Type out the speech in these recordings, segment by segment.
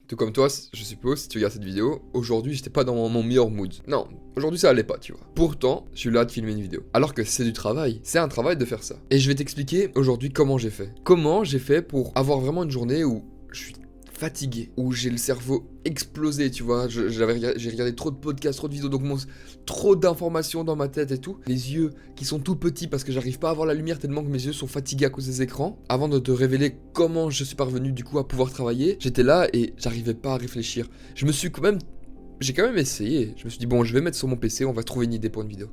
Tout comme toi, je suppose, si tu regardes cette vidéo, aujourd'hui j'étais pas dans mon meilleur mood. Non, aujourd'hui ça allait pas, tu vois. Pourtant, je suis là de filmer une vidéo. Alors que c'est du travail, c'est un travail de faire ça. Et je vais t'expliquer aujourd'hui comment j'ai fait. Comment j'ai fait pour avoir vraiment une journée où je suis fatigué, où j'ai le cerveau explosé, tu vois. J'ai regardé trop de podcasts, trop de vidéos, donc trop d'informations dans ma tête et tout. Les yeux qui sont tout petits parce que j'arrive pas à voir la lumière tellement que mes yeux sont fatigués à cause des écrans. Avant de te révéler comment je suis parvenu du coup à pouvoir travailler, j'étais là et j'arrivais pas à réfléchir. J'ai quand même essayé. Je me suis dit bon, je vais mettre sur mon PC, on va trouver une idée pour une vidéo.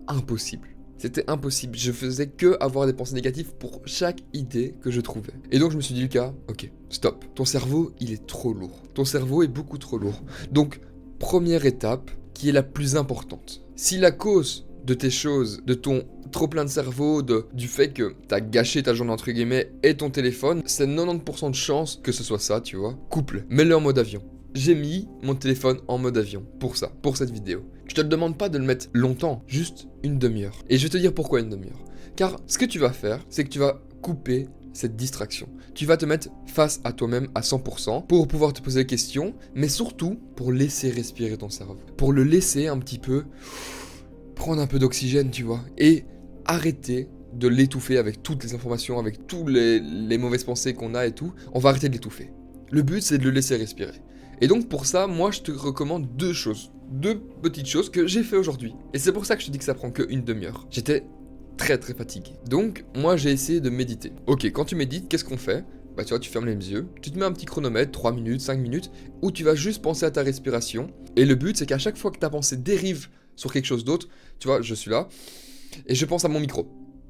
Impossible. C'était impossible, je faisais que avoir des pensées négatives pour chaque idée que je trouvais. Et donc je me suis dit Lucas, ok, stop. Ton cerveau, il est trop lourd. Ton cerveau est beaucoup trop lourd. Donc, première étape, qui est la plus importante. Si la cause de tes choses, de ton trop plein de cerveau, du fait que t'as gâché ta journée entre guillemets et ton téléphone, c'est 90% de chance que ce soit ça, tu vois. Couple, mets-le en mode avion. J'ai mis mon téléphone en mode avion pour ça, pour cette vidéo. Je te demande pas de le mettre longtemps, juste une demi-heure. Et je vais te dire pourquoi une demi-heure. Car ce que tu vas faire, c'est que tu vas couper cette distraction. Tu vas te mettre face à toi-même à 100% pour pouvoir te poser des questions, mais surtout pour laisser respirer ton cerveau. Pour le laisser un petit peu prendre un peu d'oxygène, tu vois, et arrêter de l'étouffer avec toutes les informations, avec tous les mauvaises pensées qu'on a et tout. On va arrêter de l'étouffer. Le but, c'est de le laisser respirer. Et donc pour ça, moi je te recommande deux petites choses que j'ai fait aujourd'hui. Et c'est pour ça que je te dis que ça prend que une demi-heure. J'étais très fatigué. Donc moi j'ai essayé de méditer. Ok, quand tu médites, qu'est-ce qu'on fait? Bah tu vois, tu fermes les yeux, tu te mets un petit chronomètre, 3 minutes, 5 minutes, où tu vas juste penser à ta respiration. Et le but c'est qu'à chaque fois que ta pensée dérive sur quelque chose d'autre, tu vois, je suis là, et je pense à mon micro.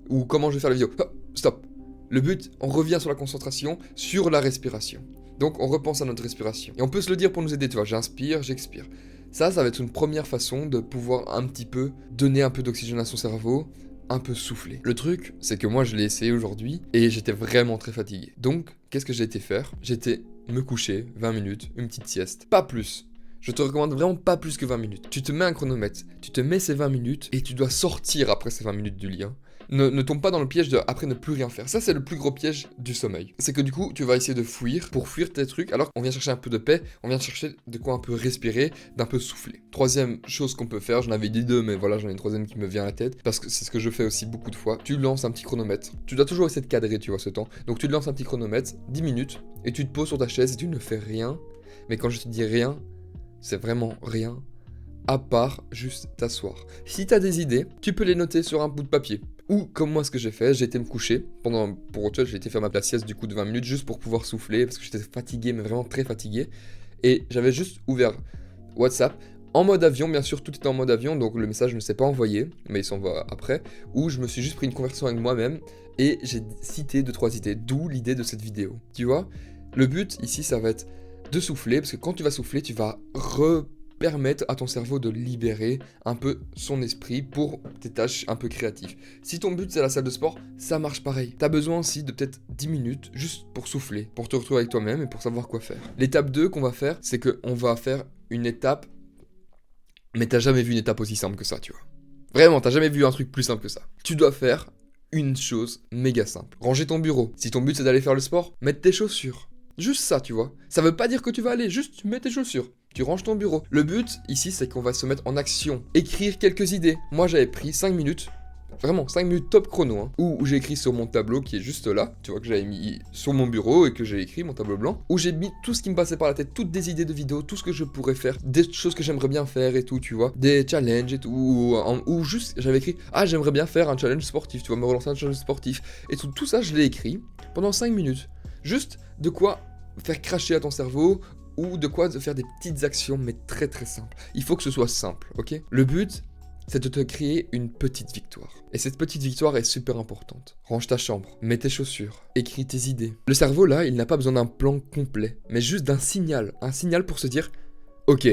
Ou comment je vais faire la vidéo. Oh, stop. Le but, on revient sur la concentration, sur la respiration. Donc on repense à notre respiration. Et on peut se le dire pour nous aider, tu vois, j'inspire, j'expire. Ça va être une première façon de pouvoir un petit peu donner un peu d'oxygène à son cerveau, un peu souffler. Le truc, c'est que moi je l'ai essayé aujourd'hui et j'étais vraiment très fatigué. Donc, qu'est-ce que j'ai été faire? J'ai été me coucher 20 minutes, une petite sieste, pas plus. Je te recommande vraiment pas plus que 20 minutes. Tu te mets un chronomètre, tu te mets ces 20 minutes et tu dois sortir après ces 20 minutes du lit. Ne tombe pas dans le piège de après ne plus rien faire. Ça, c'est le plus gros piège du sommeil. C'est que du coup, tu vas essayer de fuir pour fuir tes trucs, alors qu'on vient chercher un peu de paix, on vient chercher de quoi un peu respirer, d'un peu souffler. Troisième chose qu'on peut faire, j'en avais dit deux, mais voilà, j'en ai une troisième qui me vient à la tête, parce que c'est ce que je fais aussi beaucoup de fois. Tu lances un petit chronomètre. Tu dois toujours essayer de cadrer, tu vois, ce temps. Donc tu lances un petit chronomètre, 10 minutes, et tu te poses sur ta chaise et tu ne fais rien. Mais quand je te dis rien, c'est vraiment rien, à part juste t'asseoir. Si t'as des idées, tu peux les noter sur un bout de papier. Ou comme moi ce que j'ai fait, j'ai été me coucher, pour autre chose j'ai été faire ma sieste du coup de 20 minutes juste pour pouvoir souffler, parce que j'étais fatigué, mais vraiment très fatigué. Et j'avais juste ouvert WhatsApp, en mode avion, bien sûr tout était en mode avion, donc le message ne s'est pas envoyé, mais il s'envoie après, où je me suis juste pris une conversation avec moi-même, et j'ai cité 2-3 idées, d'où l'idée de cette vidéo. Tu vois, le but ici ça va être de souffler, parce que quand tu vas souffler, tu vas permettre à ton cerveau de libérer un peu son esprit pour tes tâches un peu créatives. Si ton but c'est la salle de sport, ça marche pareil. T'as besoin aussi de peut-être 10 minutes juste pour souffler, pour te retrouver avec toi-même et pour savoir quoi faire. L'étape 2 qu'on va faire, c'est qu'on va faire une étape, mais t'as jamais vu une étape aussi simple que ça, tu vois. Vraiment, t'as jamais vu un truc plus simple que ça. Tu dois faire une chose méga simple. Ranger ton bureau. Si ton but c'est d'aller faire le sport, mettre tes chaussures. Juste ça, tu vois. Ça veut pas dire que tu vas aller, juste tu mets tes chaussures. Tu ranges ton bureau. Le but, ici, c'est qu'on va se mettre en action. Écrire quelques idées. Moi, j'avais pris 5 minutes. Vraiment, 5 minutes top chrono. Où j'ai écrit sur mon tableau qui est juste là. Tu vois que j'avais mis sur mon bureau et que j'ai écrit mon tableau blanc. Où j'ai mis tout ce qui me passait par la tête. Toutes des idées de vidéos. Tout ce que je pourrais faire. Des choses que j'aimerais bien faire et tout, tu vois. Des challenges et tout. Ou juste, j'avais écrit, j'aimerais bien faire un challenge sportif. Tu vois, me relancer un challenge sportif. Et tout ça, je l'ai écrit pendant 5 minutes. Juste de quoi faire cracher à ton cerveau ou de quoi faire des petites actions mais très simples. Il faut que ce soit simple, ok? Le but, c'est de te créer une petite victoire. Et cette petite victoire est super importante. Range ta chambre, mets tes chaussures, écris tes idées. Le cerveau là, il n'a pas besoin d'un plan complet, mais juste d'un signal. Un signal pour se dire, ok,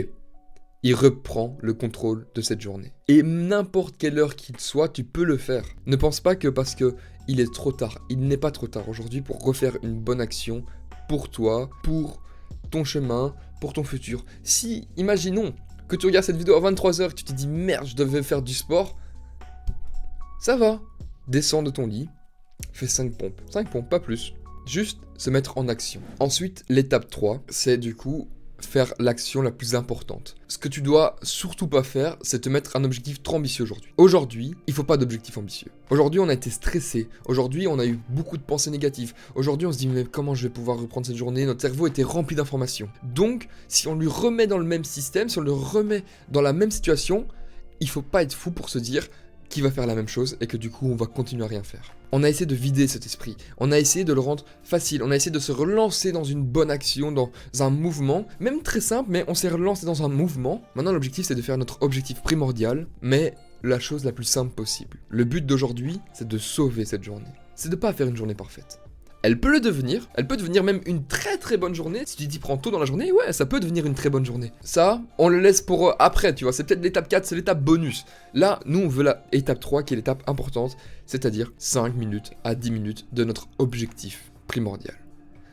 il reprend le contrôle de cette journée. Et n'importe quelle heure qu'il soit, tu peux le faire. Ne pense pas que parce que il est trop tard, il n'est pas trop tard aujourd'hui pour refaire une bonne action pour toi, pour ton chemin, pour ton futur. Si, imaginons que tu regardes cette vidéo à 23h et que tu te dis merde, je devais faire du sport, ça va. Descends de ton lit, fais 5 pompes. 5 pompes, pas plus. Juste se mettre en action. Ensuite, l'étape 3, c'est du coup faire l'action la plus importante. Ce que tu dois surtout pas faire, c'est te mettre un objectif trop ambitieux aujourd'hui. Aujourd'hui, il faut pas d'objectif ambitieux. Aujourd'hui, on a été stressé. Aujourd'hui, on a eu beaucoup de pensées négatives. Aujourd'hui, on se dit mais comment je vais pouvoir reprendre cette journée? Notre cerveau était rempli d'informations. Donc, si on lui remet dans le même système, si on le remet dans la même situation, il faut pas être fou pour se dire qu'il va faire la même chose et que du coup, on va continuer à rien faire. On a essayé de vider cet esprit, on a essayé de le rendre facile, on a essayé de se relancer dans une bonne action, dans un mouvement, même très simple, mais on s'est relancé dans un mouvement. Maintenant l'objectif c'est de faire notre objectif primordial, mais la chose la plus simple possible. Le but d'aujourd'hui, c'est de sauver cette journée. C'est de pas faire une journée parfaite. Elle peut devenir même une très très bonne journée. Si tu t'y prends tôt dans la journée, ouais, ça peut devenir une très bonne journée. Ça, on le laisse pour après, tu vois, c'est peut-être l'étape 4, c'est l'étape bonus. Là, nous, on veut l'étape 3 qui est l'étape importante, c'est-à-dire 5 minutes à 10 minutes de notre objectif primordial.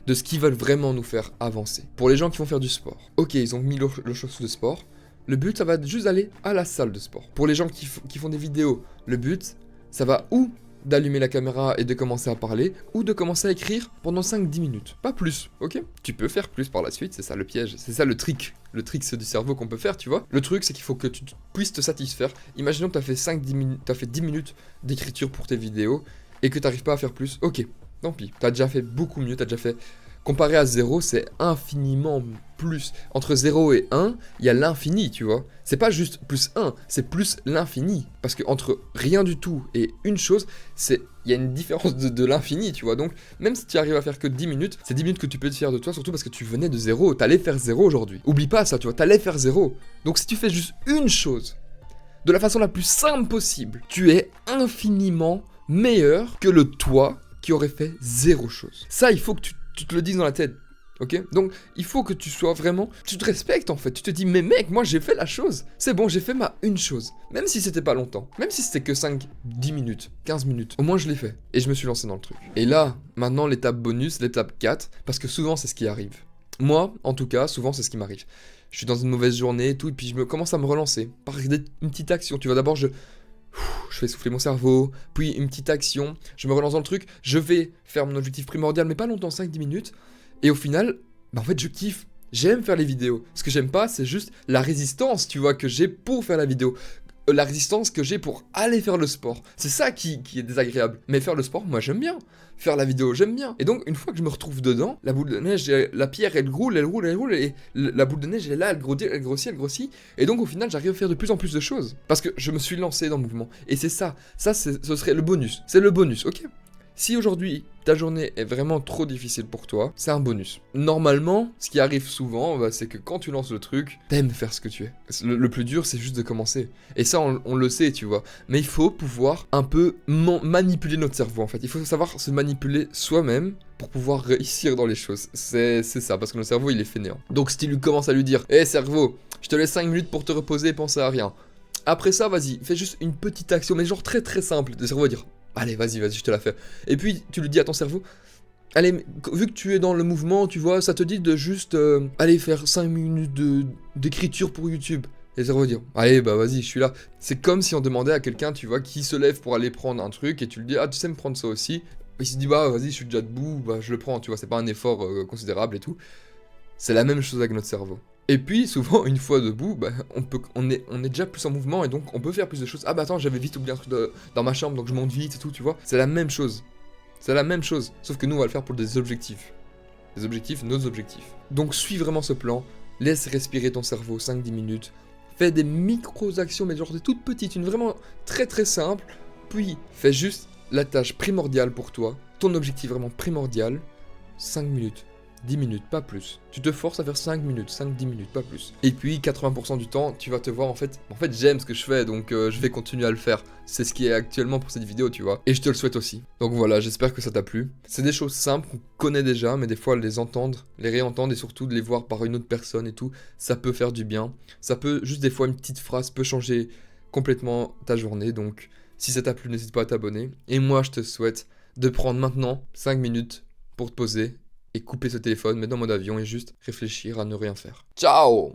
De ce qui va vraiment nous faire avancer. Pour les gens qui vont faire du sport, ok, ils ont mis le chaussure de sport, le but, ça va juste aller à la salle de sport. Pour les gens qui font des vidéos, le but, ça va où d'allumer la caméra et de commencer à parler, ou de commencer à écrire pendant 5-10 minutes. Pas plus, ok? Tu peux faire plus par la suite, c'est ça le piège, c'est ça le trick. Le trick c'est du cerveau qu'on peut faire, tu vois. Le truc c'est qu'il faut que tu puisses te satisfaire. Imaginons que tu as fait 5-10 minutes, tu as fait 10 minutes d'écriture pour tes vidéos, et que tu n'arrives pas à faire plus, ok, tant pis. Tu as déjà fait beaucoup mieux, tu as déjà fait... Comparé à 0, c'est infiniment plus. Entre 0 et 1, il y a l'infini, tu vois. C'est pas juste plus 1, c'est plus l'infini. Parce que entre rien du tout et une chose, il y a une différence de l'infini, tu vois. Donc, même si tu arrives à faire que 10 minutes, c'est 10 minutes que tu peux te faire de toi, surtout parce que tu venais de 0. T'allais faire 0 aujourd'hui. Oublie pas ça, tu vois, t'allais faire 0. Donc, si tu fais juste une chose, de la façon la plus simple possible, tu es infiniment meilleur que le toi qui aurait fait 0 chose. Ça, il faut que tu te le dises dans la tête, ok? Donc, il faut que tu sois vraiment... Tu te respectes, en fait. Tu te dis, mais mec, moi, j'ai fait la chose. C'est bon, j'ai fait ma une chose. Même si c'était pas longtemps. Même si c'était que 5, 10 minutes, 15 minutes. Au moins, je l'ai fait. Et je me suis lancé dans le truc. Et là, maintenant, l'étape bonus, l'étape 4, parce que souvent, c'est ce qui arrive. Moi, en tout cas, souvent, c'est ce qui m'arrive. Je suis dans une mauvaise journée et tout, et puis je commence à me relancer. Par une petite action. Tu vois, d'abord, je fais souffler mon cerveau, puis une petite action, je me relance dans le truc, je vais faire mon objectif primordial, mais pas longtemps, 5-10 minutes, et au final, en fait, je kiffe. J'aime faire les vidéos. Ce que j'aime pas, c'est juste la résistance, tu vois, que j'ai pour faire la vidéo. La résistance que j'ai pour aller faire le sport. C'est ça qui est désagréable. Mais faire le sport, moi, j'aime bien. Faire la vidéo, j'aime bien. Et donc, une fois que je me retrouve dedans, la boule de neige, la pierre, elle roule, et la boule de neige, elle est là, elle grossit. Et donc, au final, j'arrive à faire de plus en plus de choses. Parce que je me suis lancé dans le mouvement. Et c'est ça. Ça, ce serait le bonus. C'est le bonus, ok? Si aujourd'hui, ta journée est vraiment trop difficile pour toi, c'est un bonus. Normalement, ce qui arrive souvent, c'est que quand tu lances le truc, t'aimes faire ce que tu es. Le plus dur, c'est juste de commencer. Et ça, on le sait, tu vois. Mais il faut pouvoir un peu manipuler notre cerveau, en fait. Il faut savoir se manipuler soi-même pour pouvoir réussir dans les choses. C'est ça, parce que notre cerveau, il est fainéant. Donc si tu lui commences à lui dire, hé cerveau, je te laisse 5 minutes pour te reposer et penser à rien. Après ça, vas-y, fais juste une petite action, mais genre très très simple. Le cerveau va dire, allez, vas-y, je te la fais. Et puis, tu lui dis à ton cerveau, allez, vu que tu es dans le mouvement, tu vois, ça te dit de juste aller faire 5 minutes d'écriture pour YouTube. Et le cerveau va dire, allez, bah vas-y, je suis là. C'est comme si on demandait à quelqu'un, tu vois, qui se lève pour aller prendre un truc, et tu lui dis, ah, tu sais me prendre ça aussi. Et il se dit, bah vas-y, je suis déjà debout, bah je le prends, tu vois, c'est pas un effort considérable et tout. C'est la même chose avec notre cerveau. Et puis, souvent, une fois debout, bah, on est déjà plus en mouvement et donc on peut faire plus de choses. Ah bah attends, j'avais vite oublié un truc dans ma chambre, donc je monte vite et tout, tu vois. C'est la même chose. C'est la même chose. Sauf que nous, on va le faire pour des objectifs. Des objectifs, nos objectifs. Donc, suis vraiment ce plan. Laisse respirer ton cerveau 5-10 minutes. Fais des micro-actions, mais genre des toutes petites, une vraiment très très simple. Puis, fais juste la tâche primordiale pour toi. Ton objectif vraiment primordial. 5 minutes. 10 minutes, pas plus. Tu te forces à faire 5 minutes, 5-10 minutes, pas plus. Et puis 80% du temps, tu vas te voir en fait j'aime ce que je fais, donc je vais continuer à le faire. C'est ce qui est actuellement pour cette vidéo, tu vois. Et je te le souhaite aussi. Donc voilà, j'espère que ça t'a plu. C'est des choses simples qu'on connaît déjà, mais des fois les entendre, les réentendre et surtout de les voir par une autre personne et tout, ça peut faire du bien. Ça peut, juste des fois une petite phrase peut changer complètement ta journée. Donc si ça t'a plu, n'hésite pas à t'abonner. Et moi, je te souhaite de prendre maintenant 5 minutes pour te poser et couper ce téléphone, mettre en mode avion et juste réfléchir à ne rien faire. Ciao!